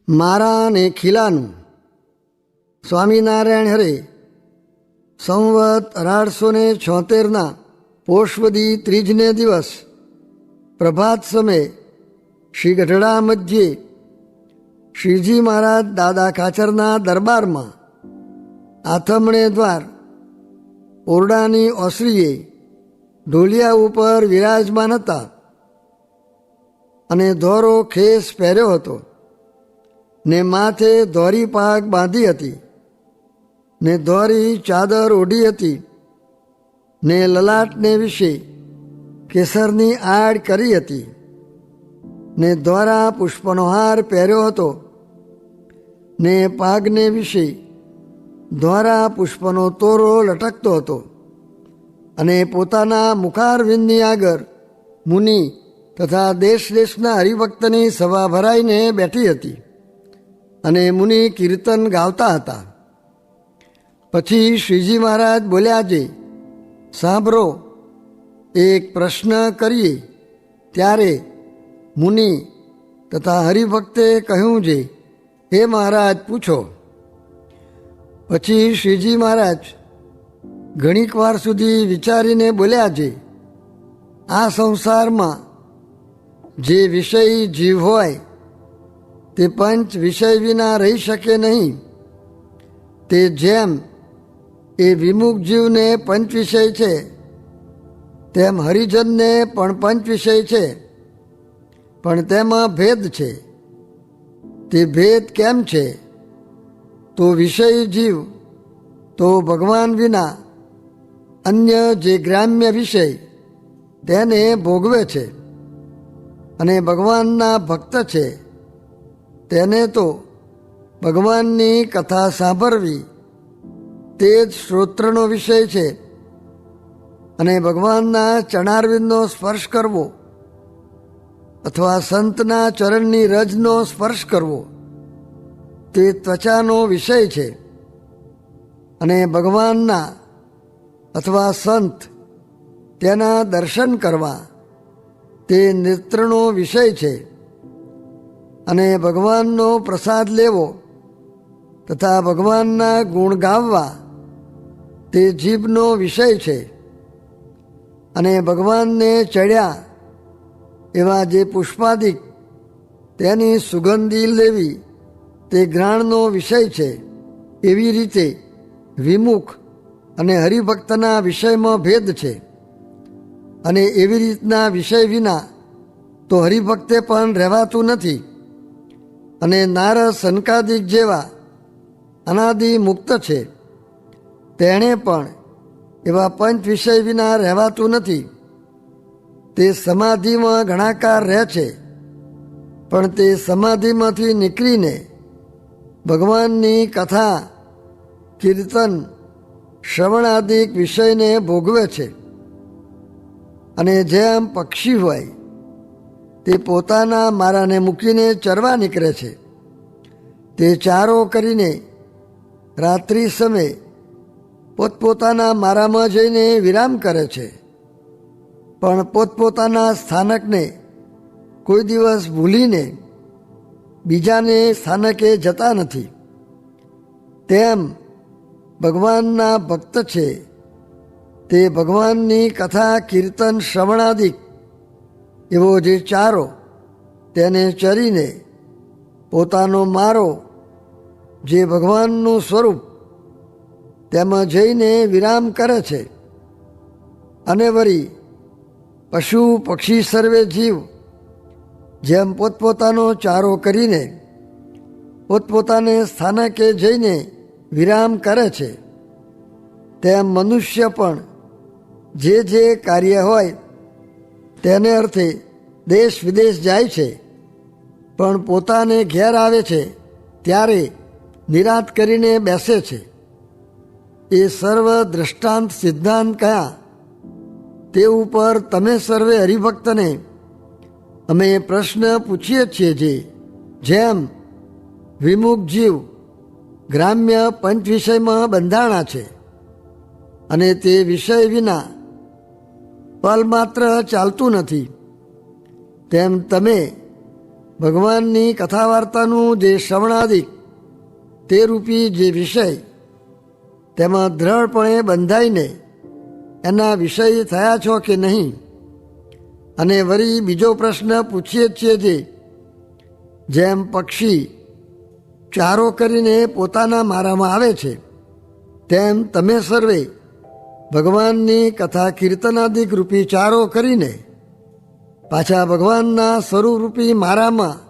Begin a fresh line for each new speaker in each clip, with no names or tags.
મારા અને ખીલાનું. સ્વામિનારાયણ હરે સંવત 1876 પોષવદી ત્રીજને દિવસ પ્રભાત સમયે શ્રી ગઢડા મધ્યે શ્રીજી મહારાજ દાદા ખાચરના દરબારમાં આથમણે દ્વાર ઓરડાની ઓસરીએ ઢોલિયા ઉપર વિરાજમાન હતા અને ધોરો ખેસ પહેર્યો હતો ને માથે ધોરી પાગ બાંધી હતી ને ધોરી ચાદર ઓઢી હતી ને લલાટને વિશે કેસરની આડ કરી હતી ને ધોરા પુષ્પનો હાર પહેર્યો હતો ને પાગને વિશે ધોરા પુષ્પનો તોરો લટકતો હતો અને પોતાના મુખારવિંદની આગળ મુનિ તથા દેશ દેશના હરિભક્તની સભા ભરાઈને બેઠી હતી અને મુનિ કીર્તન ગાવતા હતા. પછી શ્રીજી મહારાજ બોલ્યા છે, સાંભળો, એક પ્રશ્ન કરીએ. ત્યારે મુનિ તથા હરિભક્તે કહ્યું છે, હે મહારાજ પૂછો. પછી શ્રીજી મહારાજ ઘણીક વાર સુધી વિચારીને બોલ્યા છે, આ સંસારમાં જે વિષય જીવ હોય તે પંચ વિષય વિના રહી શકે નહીં. તે જેમ એ વિમુખ જીવને પંચ વિષય છે તેમ હરિજનને પણ પંચ વિષય છે, પણ તેમાં ભેદ છે. તે ભેદ કેમ છે? તો વિષય જીવ તો ભગવાન વિના અન્ય જે ગ્રામ્ય વિષય તેને ભોગવે છે, અને ભગવાનના ભક્ત છે તેને તો ભગવાનની કથા સાંભળવી તે જ શ્રોત્રનો વિષય છે, અને ભગવાનના ચરણારવિંદનો સ્પર્શ કરવો અથવા સંતના ચરણની રજનો સ્પર્શ કરવો તે ત્વચાનો વિષય છે, અને ભગવાનના અથવા સંત તેના દર્શન કરવા તે નેત્રનો વિષય છે, અને ભગવાનનો પ્રસાદ લેવો તથા ભગવાનના ગુણ ગાવવા તે જીભનો વિષય છે, અને ભગવાનને ચડ્યા એવા જે પુષ્પાદિક તેની સુગંધી લેવી તે ઘ્રાણનો વિષય છે. એવી રીતે વિમુખ અને હરિભક્તના વિષયમાં ભેદ છે, અને એવી રીતના વિષય વિના તો હરિભક્તે પણ રહેવાતું નથી. અને નારદ સનકાદિક જેવા અનાદિ મુક્ત છે તેણે પણ એવા પંચ વિષય વિના રહેવાતું નથી. તે સમાધિમાં ઘણાકાર રહે છે, પણ તે સમાધિમાંથી નીકળીને ભગવાનની કથા કીર્તન શ્રવણાદિક વિષયને ભોગવે છે. અને જેમ પક્ષી હોય તે પોતાના મારાને મૂકીને ચરવા નીકળે છે, તે ચારો કરીને રાત્રિ સમયે પોતપોતાના મારામાં જઈને વિરામ કરે છે, પણ પોતપોતાના સ્થાનકને કોઈ દિવસ ભૂલીને બીજાને સ્થાનકે જતા નથી. તેમ ભગવાનના ભક્ત છે તે ભગવાનની કથા કીર્તન શ્રવણાદિક એવો જે ચારો તેને ચરીને પોતાનો મારો જે ભગવાનનું સ્વરૂપ તેમાં જઈને વિરામ કરે છે. અને વળી પશુ પક્ષી સર્વે જીવ જેમ પોતપોતાનો ચારો કરીને પોતપોતાને સ્થાનકે જઈને વિરામ કરે છે, તેમ મનુષ્ય પણ જે કાર્ય હોય તેને અર્થે દેશ વિદેશ જાય છે, પણ પોતાને ઘેર આવે છે ત્યારે નિરાંત કરીને બેસે છે. એ સર્વ દ્રષ્ટાંત સિદ્ધાંત કયા તે ઉપર તમે સર્વે હરિભક્તને અમે પ્રશ્ન પૂછીએ છીએ. જેમ વિમુખ જીવ ગ્રામ્ય પંચ વિષયમાં બંધાણા છે અને તે વિષય વિના પલ માત્ર ચાલતું નથી, તેમ તમે ભગવાનની કથા વાર્તાનું જે શ્રવણાદિક તે રૂપી જે વિષય તેમાં દ્રઢપણે બંધાઈને એના વિષય થયા છો કે નહીં? અને વળી બીજો પ્રશ્ન પૂછીએ છીએ જે જેમ પક્ષી ચારો કરીને પોતાના મારામાં આવે છે તેમ તમે સર્વે ભગવાનની કથા કીર્તનાદિક રૂપી ચારો કરીને પાછા ભગવાનના સ્વરૂપરૂપી મારામાં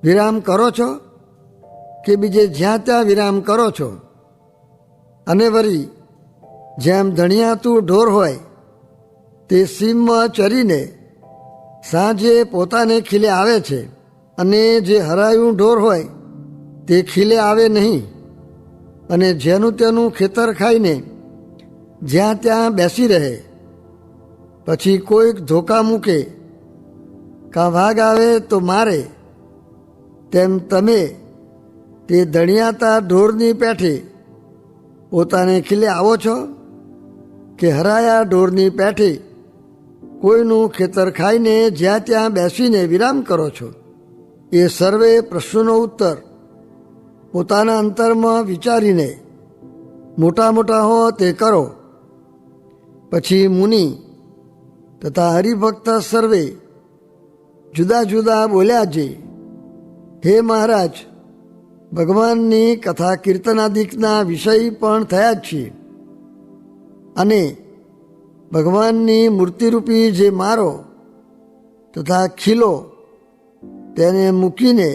વિરામ કરો છો કે બીજે જ્યાં ત્યાં વિરામ કરો છો? અને વળી જેમ ધણિયાતું ઢોર હોય તે સીમમાં ચરીને સાંજે પોતાને ખીલે આવે છે, અને જે હરાયું ઢોર હોય તે ખીલે આવે નહીં, અને જેનું તેનું ખેતર ખાઈને જ્યાં ત્યાં બેસી રહે, પછી કોઈક ધોકા મૂકે કાં વાઘ આવે તો મારે, તેમ તમે તે ધણિયાતા ઢોરની પેઠે પોતાને ખીલે આવો છો કે હરાયા ઢોરની પેઠે કોઈનું ખેતર ખાઈને જ્યાં ત્યાં બેસીને વિરામ કરો છો? એ સર્વે પ્રશ્નોનો ઉત્તર પોતાના અંતરમાં વિચારીને મોટા મોટા હો તે કરો. પછી મુનિ તથા હરિભક્ત સર્વે જુદા જુદા બોલ્યા છે, હે મહારાજ, ભગવાનની કથા કીર્તનાદિકના વિષય પણ થયા જ છીએ, અને ભગવાનની મૂર્તિરૂપી જે મારો તથા ખીલો તેને મૂકીને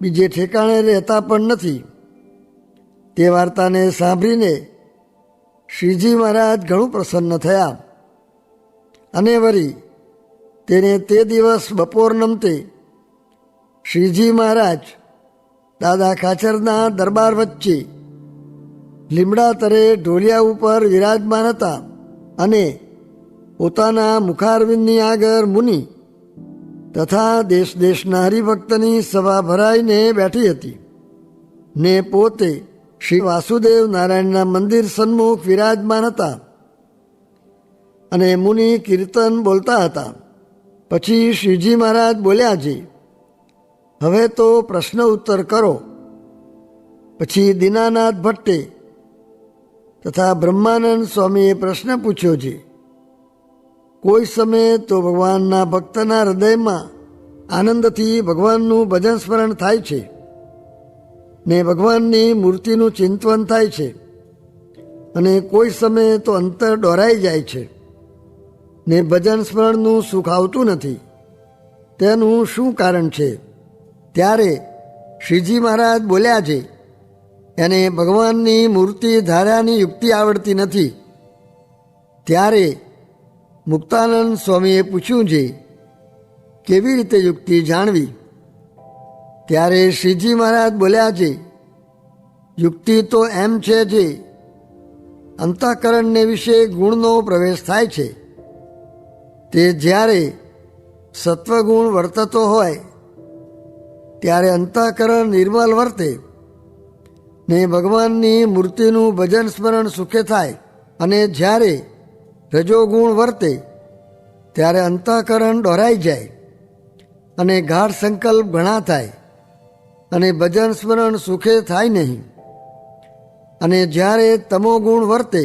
બીજે ઠેકાણે રહેતા પણ નથી. તે વાર્તાને સાંભળીને શ્રીજી મહારાજ ઘણું પ્રસન્ન થયા, અને વળી તેને તે દિવસ બપોર નમતે શ્રીજી મહારાજ દાદા ખાચરના દરબાર વચ્ચે લીમડા તરે ઢોલિયા ઉપર વિરાજમાન હતા, અને પોતાના મુખારવિંદની આગળ મુનિ તથા દેશ દેશના હરિભક્તની સભા ભરાઈને બેઠી હતી, ને પોતે શ્રી વાસુદેવ નારાયણના મંદિર સન્મુખ વિરાજમાન હતા, અને મુનિ કીર્તન બોલતા હતા. પછી શ્રીજી મહારાજ બોલ્યા છે, હવે તો પ્રશ્ન ઉત્તર કરો. પછી દીનાનાથ ભટ્ટે તથા બ્રહ્માનંદ સ્વામીએ પ્રશ્ન પૂછ્યો છે. કોઈ સમયે તો ભગવાનના ભક્તના હૃદયમાં આનંદથી ભગવાનનું ભજન સ્મરણ થાય છે, ને ભગવાનની મૂર્તિનું ચિંતન થાય છે, અને કોઈ સમયે તો અંતર ડોરાઈ જાય છે, ને ભજન સ્મરણનું સુખ આવતું નથી. તેનું શું કારણ છે? ત્યારે શ્રીજી મહારાજ બોલ્યા છે, એને ભગવાનની મૂર્તિ ધાર્યાની યુક્તિ આવડતી નથી. ત્યારે મુક્તાનંદ સ્વામીએ પૂછ્યું છે, કેવી રીતે યુક્તિ જાણવી? ત્યારે શ્રીજી મહારાજ બોલ્યા છે, યુક્તિ તો એમ છે જે અંતઃકરણને વિશે ગુણનો પ્રવેશ થાય છે, તે જ્યારે સત્વગુણ વર્તતો હોય ત્યારે અંતઃકરણ નિર્મલ વર્તે, ને ભગવાનની મૂર્તિનું ભજન સ્મરણ સુખે થાય, અને જ્યારે રજોગુણ વર્તે ત્યારે અંતઃકરણ ડોરાઈ જાય, અને ગાઢ સંકલ્પ ઘણા થાય, અને ભજન સ્મરણ સુખે થાય નહીં. અને જ્યારે તમોગુણ વર્તે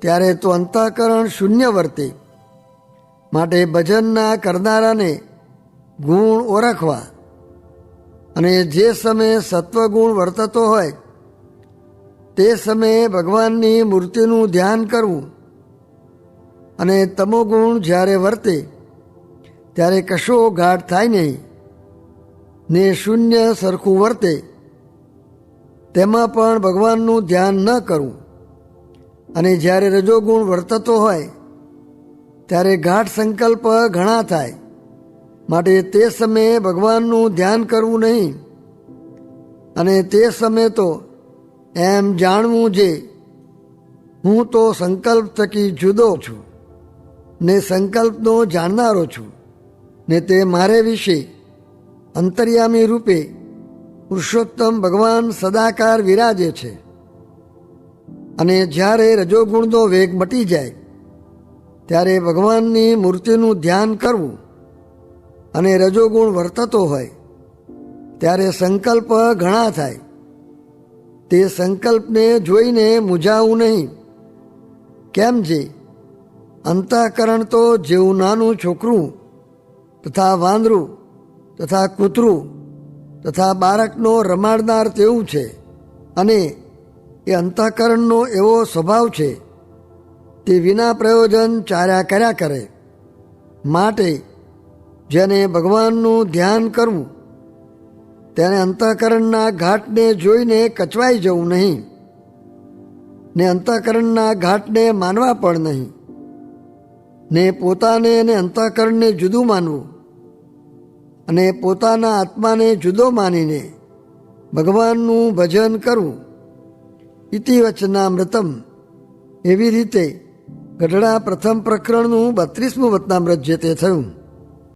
ત્યારે તો અંતઃકરણ શૂન્ય વર્તે. માટે ભજનના કરનારાને ગુણ ઓળખવા, અને જે સમયે સત્વગુણ વર્તતો હોય તે સમયે ભગવાનની મૂર્તિનું ધ્યાન કરવું, અને તમોગુણ જ્યારે વર્તે ત્યારે કશો ગાઢ થાય નહીં, ને શૂન્ય સરખું વર્તે તેમાં પણ ભગવાનનું ધ્યાન ન કરવું. અને જ્યારે રજોગુણ વર્તતો હોય ત્યારે ગાઢ સંકલ્પ ઘણા થાય, માટે તે સમયે ભગવાનનું ધ્યાન કરવું નહીં. અને તે સમયે તો એમ જાણવું જે હું તો સંકલ્પ થકી જુદો છું, ને સંકલ્પનો જાણનારો છું, ને તે મારે વિશે અંતર્યામી રૂપે પુરુષોત્તમ ભગવાન સદાકાર વિરાજે છે. અને જ્યારે રજોગુણનો વેગ મટી જાય ત્યારે ભગવાનની મૂર્તિનું ધ્યાન કરવું, અને રજોગુણ વર્તતો હોય ત્યારે સંકલ્પ ઘણા થાય. તે સંકલ્પને જોઈને મૂંઝાવું નહીં. કેમ જે અંતઃકરણ તો જેવું નાનું છોકરું તથા વાંદરું તથા કૂતરું તથા બાળકનો રમાડનાર તેવું છે, અને એ અંતઃકરણનો એવો સ્વભાવ છે તે વિના પ્રયોજન ચાર્યા કર્યા કરે. માટે જેને ભગવાનનું ધ્યાન કરવું તેને અંતઃકરણના ઘાટને જોઈને કચવાઈ જવું નહીં, ને અંતઃકરણના ઘાટને માનવા પણ નહીં, ને પોતાને અને અંતઃકરણને જુદું માનવું અને પોતાના આત્માને જુદો માનીને ભગવાનનું ભજન કરવું. ઇતિ વચનામૃતમ. એવી રીતે ગઢડા પ્રથમ પ્રકરણનું 32મું વચનામૃત જે તે થયું.